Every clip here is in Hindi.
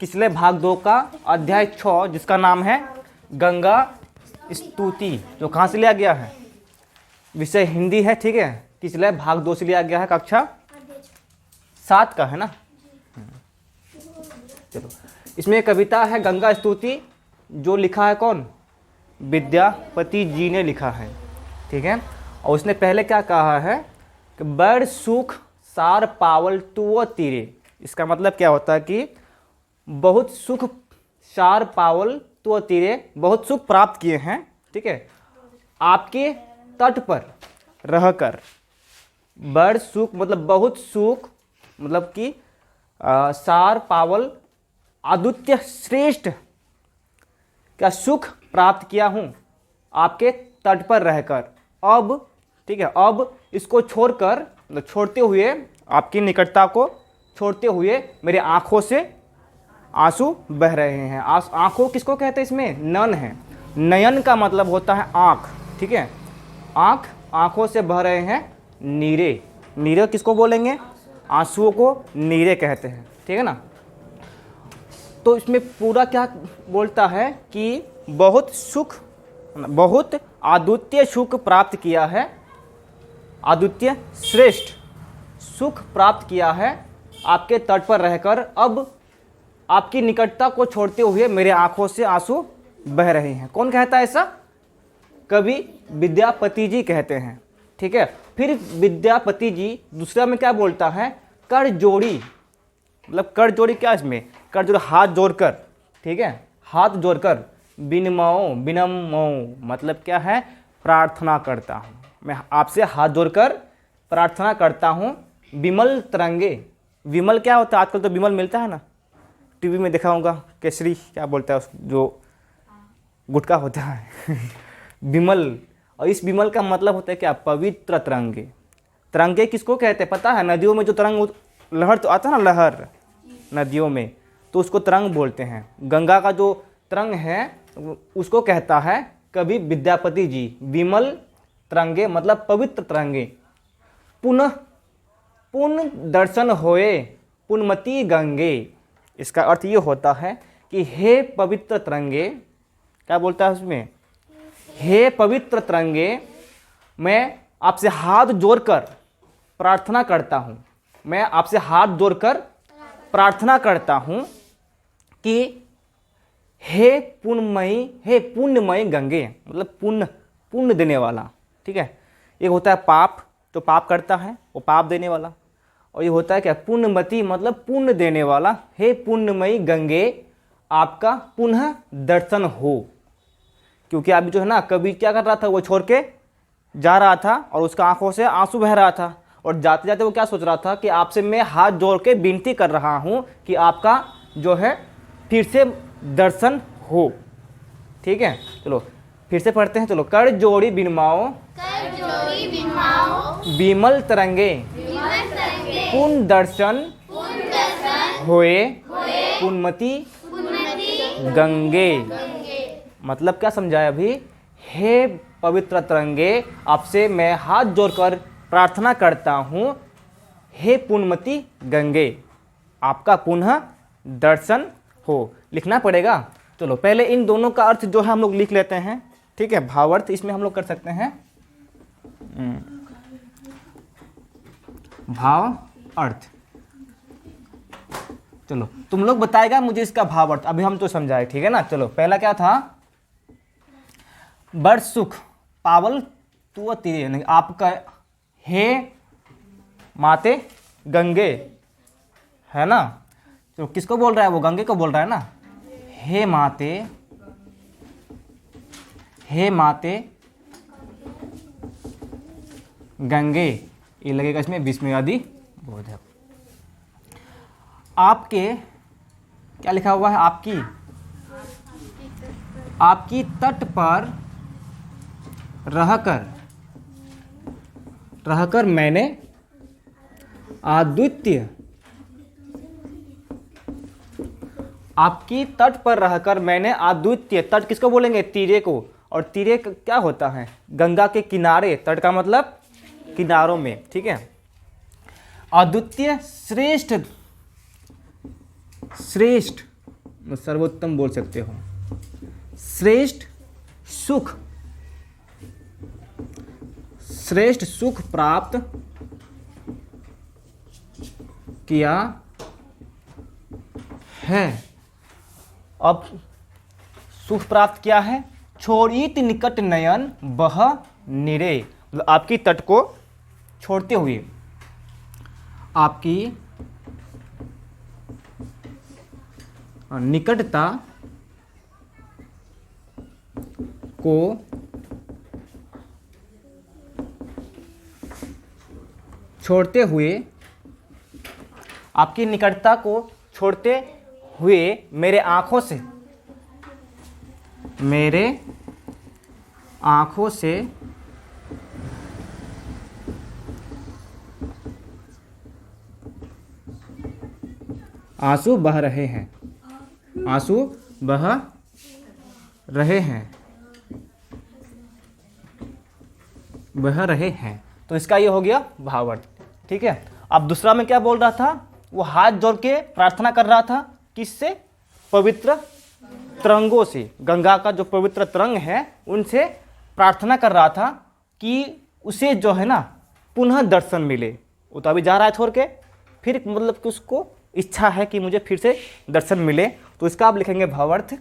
पिछले भाग 2 का अध्याय 6 जिसका नाम है गंगा स्तुति, जो कहाँ से लिया गया है, विषय हिंदी है, ठीक है। पिछले भाग 2 से लिया गया है, कक्षा 7 का है ना। चलो, इसमें एक कविता है गंगा स्तुति, जो लिखा है कौन, विद्यापति जी ने लिखा है, ठीक है। और उसने पहले क्या कहा है कि बड़ सुख सार पावल तुओ तीरे। इसका मतलब क्या होता है कि बहुत सुख सार पावल तुओ तीरे, बहुत सुख प्राप्त किए हैं, ठीक है, आपके तट पर रहकर। बड़ सुख मतलब बहुत सुख, मतलब कि सार पावल अद्वितीय श्रेष्ठ क्या सुख प्राप्त किया हूँ आपके तट पर रहकर। अब ठीक है, अब इसको छोड़कर, मतलब छोड़ते हुए, आपकी निकटता को छोड़ते हुए मेरे आँखों से आंसू बह रहे हैं। आँखों किसको कहते हैं, इसमें नयन है। नयन का मतलब होता है आँख, ठीक है। आँखों से बह रहे हैं नीरे। नीरे किसको बोलेंगे, आंसुओं को नीरे कहते हैं, ठीक है ना। तो इसमें पूरा क्या बोलता है कि बहुत सुख, बहुत अद्वितीय सुख प्राप्त किया है, अद्वितीय श्रेष्ठ सुख प्राप्त किया है आपके तट पर रहकर। अब आपकी निकटता को छोड़ते हुए मेरे आंखों से आंसू बह रहे हैं। कौन कहता है ऐसा, कवि विद्यापति जी कहते हैं, ठीक है। फिर विद्यापति जी दूसरा में क्या बोलता है, कर जोड़ी, मतलब कर जोड़ी क्या, इसमें कर जोड़ी हाथ जोड़कर, ठीक है, हाथ जोड़कर विनम्र मतलब क्या है, प्रार्थना करता हूँ, मैं आपसे हाथ जोड़कर प्रार्थना करता हूँ। विमल तरंगे, विमल क्या होता है, आजकल तो विमल मिलता है ना, टीवी में देखा होगा, केसरी क्या बोलता है जो गुटखा होता है विमल। और इस विमल का मतलब होता है क्या, पवित्र तरंगे। तरंगे किसको कहते हैं पता है, नदियों में जो तरंग लहर तो आता है ना, लहर नदियों में, तो उसको तरंग बोलते हैं। गंगा का जो तरंग है उसको कहता है कवि विद्यापति जी विमल तरंगे, मतलब पवित्र तरंगे। पुनः पुण्य दर्शन होए पुण्यमती गंगे। इसका अर्थ ये होता है कि हे पवित्र तरंगे, क्या बोलता है उसमें, हे पवित्र तरंगे, मैं आपसे हाथ जोड़कर प्रार्थना करता हूँ, मैं आपसे हाथ जोड़कर प्रार्थना करता हूँ कि हे पुण्यमयी गंगे, मतलब पुण्य देने वाला, ठीक है। एक होता है पाप, तो पाप करता है वो पाप देने वाला, और ये होता है क्या, पुण्यमती मतलब पुण्य देने वाला। हे पुण्यमयी गंगे, आपका पुनः दर्शन हो। क्योंकि अभी जो है ना, कवि क्या कर रहा था, वो छोड़ के जा रहा था और उसका आंखों से आंसू बह रहा था, और जाते जाते वो क्या सोच रहा था कि आपसे मैं हाथ जोड़ के विनती कर रहा हूँ कि आपका जो है फिर से दर्शन हो, ठीक है। चलो फिर से पढ़ते हैं, चलो। कर जोड़ी बिनमाओ विमल तरंगे पुण्य दर्शन होए पुण्यमती गंगे। मतलब क्या समझाया अभी, हे पवित्र तरंगे, आपसे मैं हाथ जोड़कर प्रार्थना करता हूँ, हे पुण्यमती गंगे, आपका पुनः दर्शन हो। लिखना पड़ेगा। चलो पहले इन दोनों का अर्थ जो है हम लोग लिख लेते हैं, ठीक है। भावार्थ इसमें हम लोग कर सकते हैं, भाव अर्थ। चलो तुम लोग बताएगा मुझे इसका भावार्थ, अभी हम तो समझाए, ठीक है ना। चलो पहला क्या था, बड़ सुख पावल तुओ तीरे, आपका हे माते गंगे, है ना। तो किसको बोल रहा है, वो गंगे को बोल रहा है ना। हे माते गंगे, ये लगेगा इसमें विस्मयादि बोधक। आपके क्या लिखा हुआ है, आपकी तट पर रहकर मैंने अद्वितीय, आपकी तट पर रहकर मैंने अद्वितीय, तट किसको बोलेंगे, तीरे को। और तीरे क्या होता है, गंगा के किनारे, तट का मतलब किनारों में, ठीक है। अद्वितीय श्रेष्ठ सर्वोत्तम बोल सकते हो। श्रेष्ठ सुख, श्रेष्ठ सुख प्राप्त किया है। अब सुख प्राप्त किया है, छोड़ित निकट नयन बह निरे, मतलब आपकी तट को छोड़ते हुए, आपकी निकटता को छोड़ते हुए, आपकी निकटता को छोड़ते हुए मेरे आँखों से, मेरे आँखों से आंसू बह रहे हैं, आंसू बह रहे हैं, बह रहे हैं। तो इसका ये हो गया भावार्थ। ठीक है। अब दूसरा में क्या बोल रहा था, वो हाथ जोड़ के प्रार्थना कर रहा था, किससे? पवित्र तरंगों से, गंगा का जो पवित्र तरंग है उनसे प्रार्थना कर रहा था कि उसे जो है ना पुनः दर्शन मिले। वो तो अभी जा रहा है छोड़ के, फिर मतलब कि उसको इच्छा है कि मुझे फिर से दर्शन मिले। तो इसका आप लिखेंगे भावार्थ।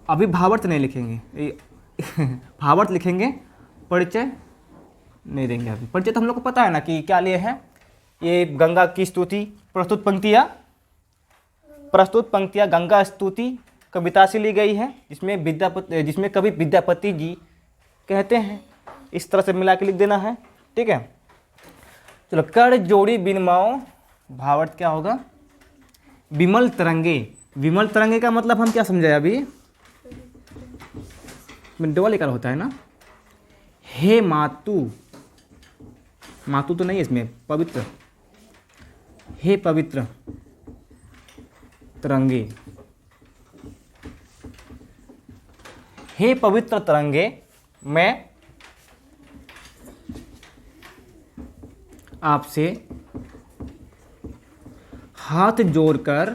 अभी भावार्थ नहीं लिखेंगे, भावार्थ लिखेंगे, परिचय नहीं देंगे अभी। परिचय तो हम लोग को पता है ना कि क्या लिए है, ये गंगा की स्तुति, प्रस्तुत पंक्तियाँ गंगा स्तुति कविता से ली गई है, जिसमें कवि विद्यापति जी कहते हैं। इस तरह से मिला के लिख देना है। ठीक है। चलो, कर जोड़ी बिनमाओ, भावार्थ क्या होगा? विमल तरंगे। विमल तरंगे का मतलब हम क्या समझे अभी? डबल लेकर होता है ना। हे मातु, मातु तो नहीं है इसमें, पवित्र, हे पवित्र तरंगे, हे पवित्र तरंगे, मैं आपसे हाथ जोड़कर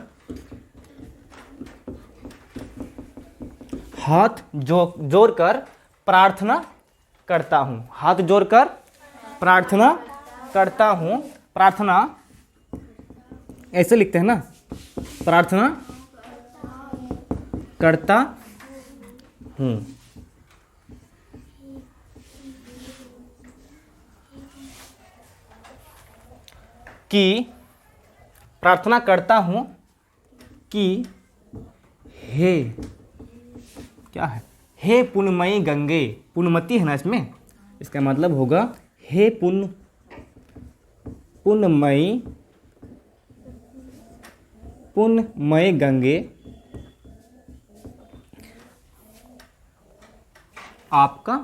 प्रार्थना करता हूँ। हाथ जोड़कर प्रार्थना करता हूँ। प्रार्थना ऐसे लिखते हैं ना, प्रार्थना करता हूँ। कि प्रार्थना करता हूँ कि हे, क्या है? हे पुण्यमयी गंगे, पुण्यमती है ना इसमें, इसका मतलब होगा हे पुण्यमयी गंगे, आपका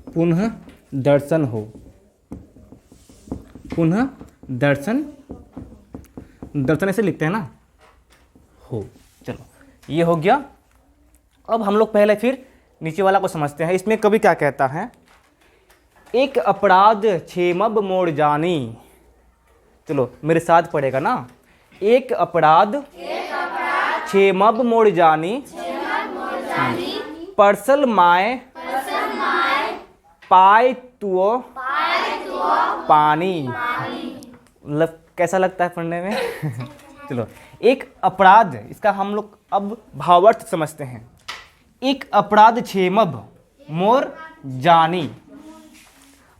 पुनः दर्शन हो, पुनः दर्शन, दर्शन ऐसे लिखते हैं ना, हो। चलो, ये हो गया। अब हम लोग पहले फिर नीचे वाला को समझते हैं। इसमें कवि क्या कहता है? एक अपराध छेमब मोड़ जानी। चलो मेरे साथ पढ़ेगा ना। एक अपराध छेमब मोड़ जानी, परसल माए पाए तुओ पानी। मतलब कैसा लगता है पढ़ने में? चलो, एक अपराध, इसका हम लोग अब भावार्थ समझते हैं। एक अपराध छेमब मोर जानी,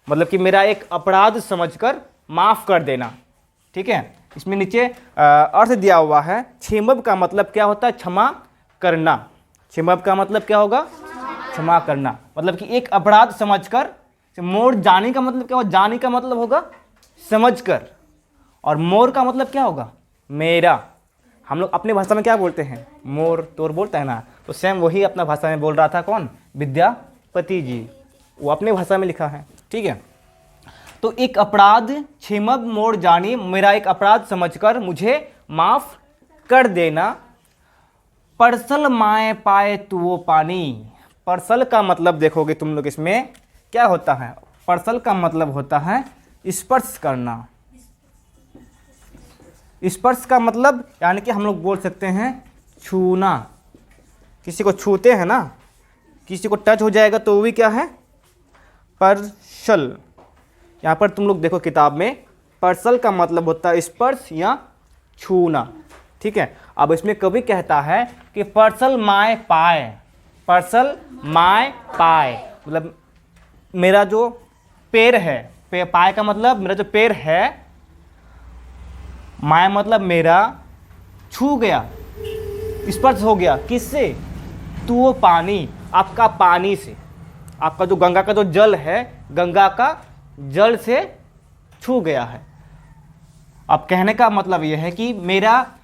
मतलब कि मेरा एक अपराध समझकर माफ कर देना। ठीक है। इसमें नीचे अर्थ दिया हुआ है। छेमब का मतलब क्या होता है? क्षमा करना। छेमब का मतलब क्या होगा? क्षमा करना। मतलब कि एक अपराध समझकर, मोर जानी का मतलब क्या होगा? जानी का मतलब होगा समझकर, और मोर का मतलब क्या होगा? मेरा। हम लोग अपनी भाषा में क्या बोलते हैं? मोर तोर बोलता है ना, तो सेम वही अपना भाषा में बोल रहा था। कौन? विद्यापति जी, वो अपने भाषा में लिखा है। ठीक है। तो एक अपराध छेमब मोड़ जानी, मेरा एक अपराध समझकर मुझे माफ कर देना। परसल माए पाए तुओ पानी। परसल का मतलब देखोगे तुम लोग इसमें क्या होता है? परसल का मतलब होता है स्पर्श करना। स्पर्श का मतलब यानी कि हम लोग बोल सकते हैं छूना। किसी को छूते हैं ना, किसी को टच हो जाएगा तो वो भी क्या है, स्पर्शल। यहाँ पर तुम लोग देखो किताब में स्पर्शल का मतलब होता है स्पर्श या छूना, ठीक है। अब इसमें कवि कहता है कि स्पर्शल माय पाय, स्पर्शल माय पाय मतलब मेरा जो पैर है, पाय का मतलब मेरा जो पैर है, माय मतलब मेरा, छू गया, स्पर्श हो गया, किससे, तो वो पानी, आपका पानी से, आपका जो गंगा का जो जल है, गंगा का जल से छू गया है। अब कहने का मतलब यह है कि मेरा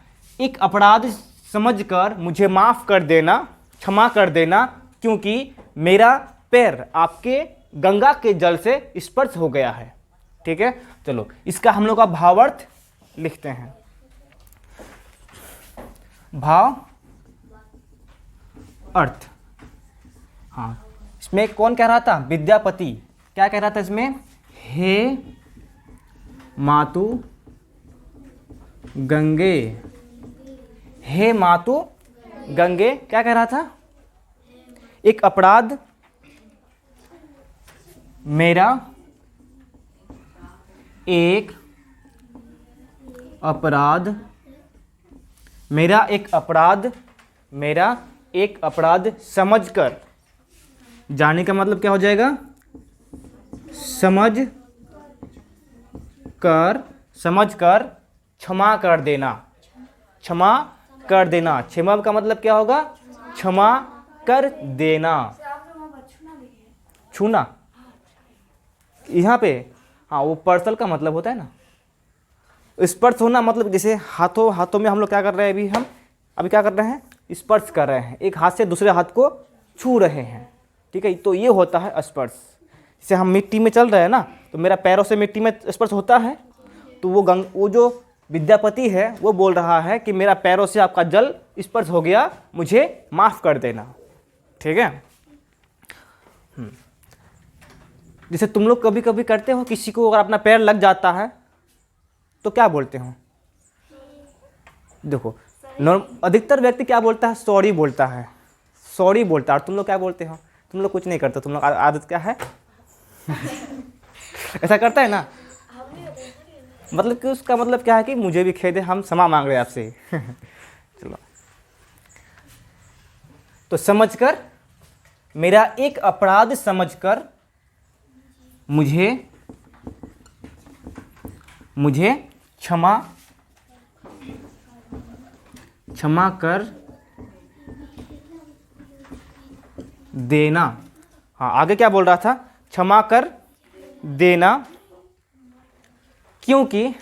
एक अपराध समझकर मुझे माफ़ कर देना, क्षमा कर देना, क्योंकि मेरा पैर आपके गंगा के जल से स्पर्श हो गया है, ठीक है। चलो इसका हम लोग का भावार्थ लिखते हैं। भाव अर्थ, हाँ इसमें कौन कह रहा था, विद्यापति क्या कह रहा था इसमें, हे मातु गंगे, हे मातु गंगे, क्या कह रहा था, एक अपराध मेरा, एक अपराध मेरा, एक अपराध मेरा, एक अपराध समझकर, जाने का मतलब क्या हो जाएगा, समझ कर क्षमा कर देना, क्षमा कर देना, क्षमा का मतलब क्या होगा, क्षमा कर देना, छूना यहाँ पे, हाँ वो पर्सल का मतलब होता है ना, स्पर्श होना मतलब जैसे हाथों हाथों में हम लोग क्या कर रहे हैं, हम अभी क्या कर रहे हैं, स्पर्श कर रहे हैं, एक हाथ से दूसरे हाथ को छू रहे हैं, ठीक है, तो ये होता है स्पर्श। जैसे हम मिट्टी में चल रहे हैं ना, तो मेरा पैरों से मिट्टी में स्पर्श होता है, तो वो जो विद्यापति है वो बोल रहा है कि मेरा पैरों से आपका जल स्पर्श हो गया, मुझे माफ़ कर देना, ठीक है। जैसे तुम लोग कभी कभी करते हो, किसी को अगर अपना पैर लग जाता है तो क्या बोलते हो, देखो अधिकतर व्यक्ति क्या बोलता है, सॉरी बोलता है, सॉरी बोलता है, और तुम लोग क्या बोलते हो, तुम लोग कुछ नहीं करते, तुम लोग आदत क्या है ऐसा करता है ना, मतलब कि उसका मतलब क्या है कि मुझे भी खेद है, हम क्षमा मांग रहे हैं आपसे चलो, तो समझकर, मेरा एक अपराध समझकर मुझे क्षमा कर देना। हाँ आगे क्या बोल रहा था, क्षमा कर देना, क्योंकि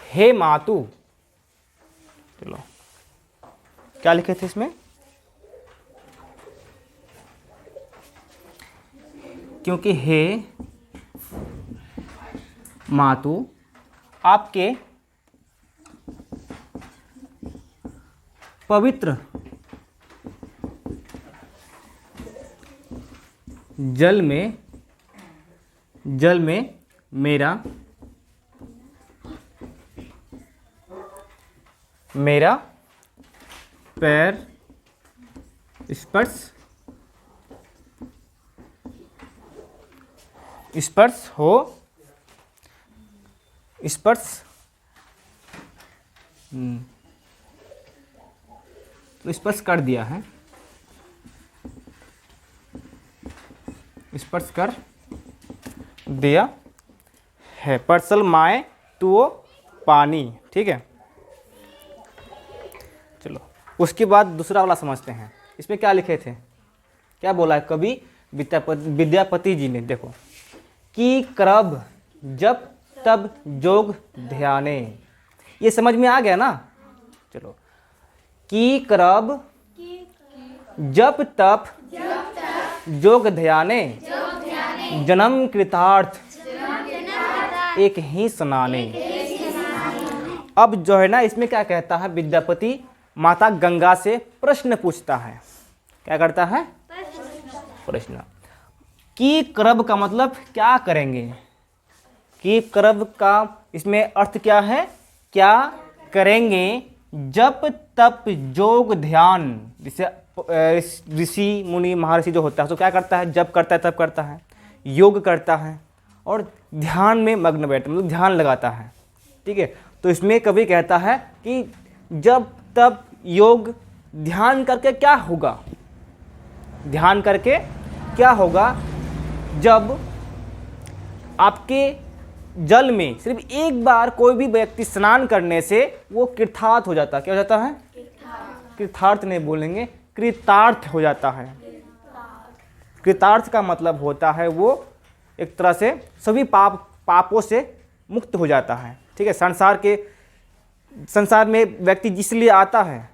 हे मातु, चलो क्या लिखे थे इसमें, क्योंकि हे मातु आपके पवित्र जल में मेरा पैर स्पर्श तो स्पर्श कर दिया है, स्पर्श कर दिया है, पर्सल माय टू वो पानी, ठीक है। चलो उसके बाद दूसरा वाला समझते हैं, इसमें क्या लिखे थे, क्या बोला है कवि विद्यापति जी ने, देखो कि करब जब तब जोग ध्याने, ये समझ में आ गया ना, चलो कि करब जब तप जोग ध्याने, जन्म कृतार्थ एक ही स्नाने। अब जो है ना इसमें क्या कहता है विद्यापति माता गंगा से प्रश्न पूछता है। क्या करता है? प्रश्न। की करब का मतलब क्या करेंगे? की करब का इसमें अर्थ क्या है? क्या करेंगे जब तप योग ध्यान। जैसे ऋषि मुनि महर्षि जो होता है तो क्या करता है? जब करता है तब करता है, योग करता है और ध्यान में मग्न बैठता, मतलब ध्यान लगाता है। ठीक है, तो इसमें कवि कहता है कि जब तब योग ध्यान करके क्या होगा? ध्यान करके क्या होगा? जब आपके जल में सिर्फ एक बार कोई भी व्यक्ति स्नान करने से वो कृतार्थ हो जाता है। क्या हो जाता है? कृतार्थ नहीं बोलेंगे, कृतार्थ हो जाता है। कृतार्थ का मतलब होता है वो एक तरह से सभी पापों से मुक्त हो जाता है। ठीक है, संसार में व्यक्ति जिसलिए आता है,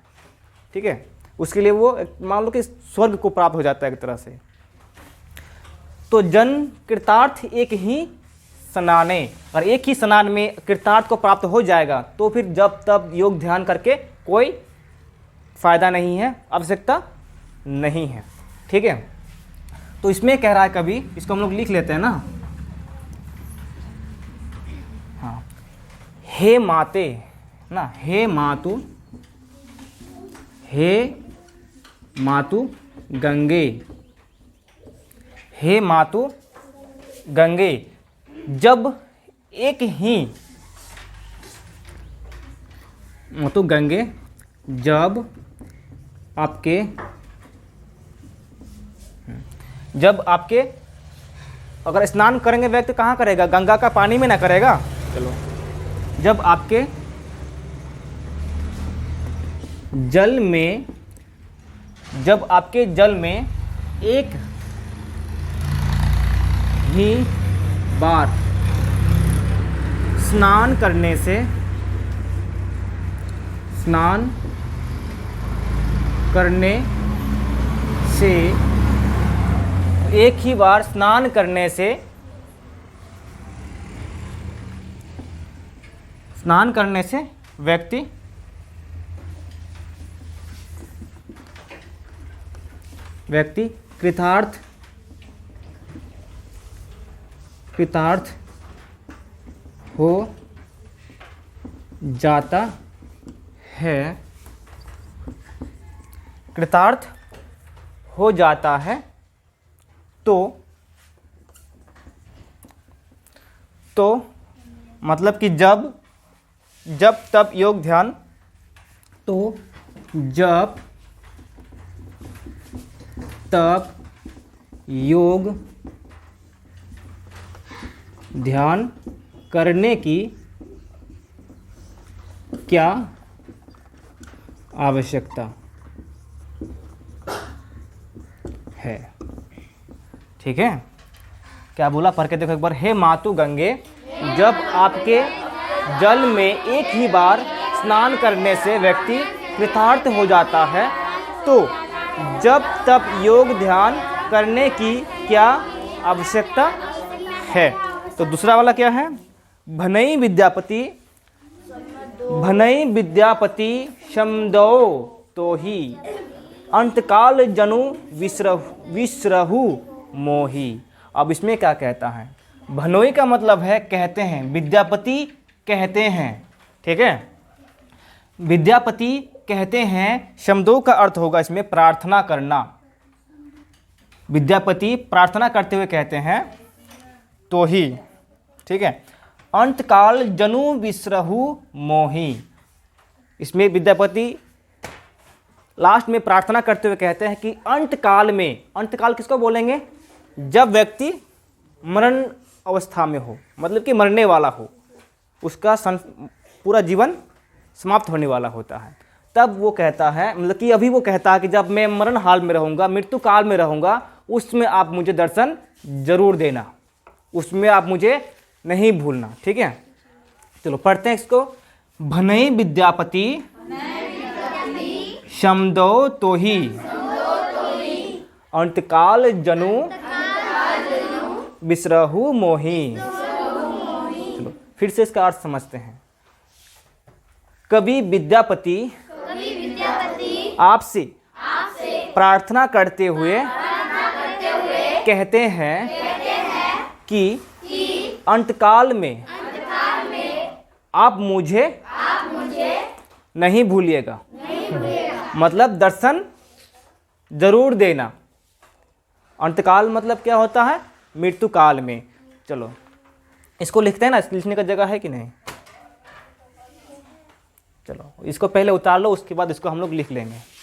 ठीक है, उसके लिए वो मान लो कि स्वर्ग को प्राप्त हो जाता है एक तरह से। तो जन कृतार्थ एक ही स्नाने, और एक ही स्नान में कृतार्थ को प्राप्त हो जाएगा तो फिर जब तब योग ध्यान करके कोई फायदा नहीं है, आवश्यकता नहीं है। ठीक है, तो इसमें कह रहा है कभी, इसको हम लोग लिख लेते हैं ना। हाँ, हे माते ना, हे मातु गंगे, हे मातु गंगे। जब एक ही मातु गंगे, जब आपके अगर स्नान करेंगे व्यक्ति कहाँ करेगा? गंगा का पानी में ना करेगा। चलो, जब आपके जल में एक ही बार स्नान करने से एक ही बार स्नान करने से व्यक्ति कृतार्थ हो जाता है। कृतार्थ हो जाता है तो मतलब कि जब तब योग ध्यान, तो जब तब योग ध्यान करने की क्या आवश्यकता है? ठीक है, क्या बोला पढ़ के देखो एक बार। हे मातु गंगे, जब आपके जल में एक ही बार स्नान करने से व्यक्ति कृतार्थ हो जाता है तो जब तब योग ध्यान करने की क्या आवश्यकता है? तो दूसरा वाला क्या है? भनई विद्यापति शमदो तो ही अंतकाल जनु विसरहु मोही। अब इसमें क्या कहता है? भनोई का मतलब है कहते हैं, विद्यापति कहते हैं। ठीक है, विद्यापति कहते हैं। शमदो का अर्थ होगा इसमें प्रार्थना करना। विद्यापति प्रार्थना करते हुए कहते हैं तो ही। ठीक है, अंतकाल जनु विसरहु मोही। इसमें विद्यापति लास्ट में प्रार्थना करते हुए कहते हैं कि अंतकाल में, अंतकाल किसको बोलेंगे? जब व्यक्ति मरण अवस्था में हो, मतलब कि मरने वाला हो, उसका पूरा जीवन समाप्त होने वाला होता है, तब वो कहता है, मतलब कि अभी वो कहता है कि जब मैं मरण हाल में रहूँगा, मृत्यु काल में रहूँगा, उसमें आप मुझे दर्शन जरूर देना, उसमें आप मुझे नहीं भूलना। ठीक है, चलो पढ़ते हैं इसको। भनई विद्यापति शमदो तो ही अंतकाल जनु विसरहु मोही। चलो फिर से इसका अर्थ समझते हैं। कवि विद्यापति आपसे प्रार्थना करते हुए कहते हैं कि अंतकाल में आप मुझे नहीं भूलिएगा। मतलब दर्शन जरूर देना। अंतकाल मतलब क्या होता है? मृत्यु काल में। चलो इसको लिखते हैं ना, लिखने का जगह है कि नहीं? चलो इसको पहले उतार लो, उसके बाद इसको हम लोग लिख लेंगे।